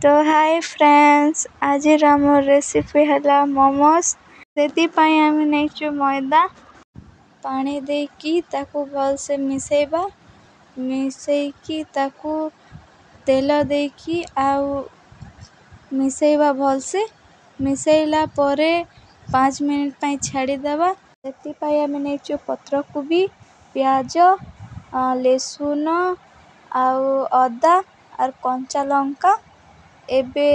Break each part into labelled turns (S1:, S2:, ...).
S1: तो hi friends, आज आम रेसिपी है मोमोज। से आम नहीं मैदा पानी देकी ताकू भलसे मिसेबा, मिसेकी ताकू तेल देकी आउ मिसेबा भलसे। मिसेला परे 5 मिनट पाई छाड़ीदेवा। से आम नहीं पत्र कोबी, प्याज, लहसुन आउ अदा और कंचा लंका। एबे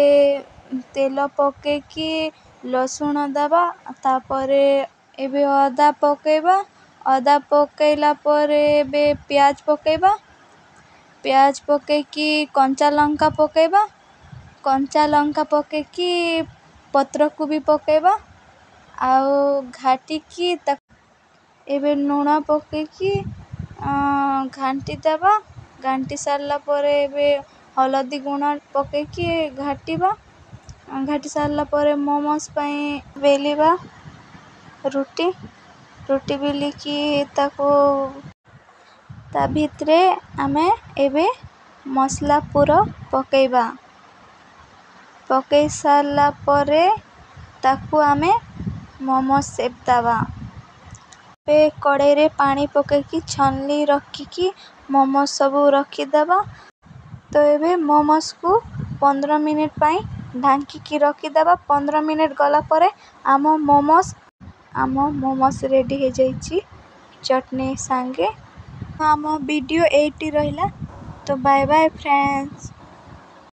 S1: तेल पकेकी लसुण दबा, तापरे एबे अदा पकेबा। अदा पकेला परे एबे प्याज पकेबा। प्याज पकेकी कंचा लंका पकेबा। कंचा लंका पकेकी पत्र कोबी पकेबा आउ घाटिकी एबे लूण पकेकी घांटी देबा। घांटी सारला परे एबे हलदी गुण पकेकी घाटिबा। घाटी सारला परे मोमोज पाई बेलिबा। रुटी बेलिकी ताको ता भितरे आमे एबे मसला पूरा पकेबा। पकई सारला परे ताकू आमे मोमोज सेप दबा। पे कड़ाई रे पानी पकेकी छनली रखिकी मोमोज सबू रखी दबा। तो एबे मोमोज को 15 मिनट पाई ढांकी रखी दबा। 15 मिनट गला परे आम मोमोज रेडी हो जाइए चटनी सांगे। आम वीडियो एटी रहिला। तो बाय बाय फ्रेंड्स।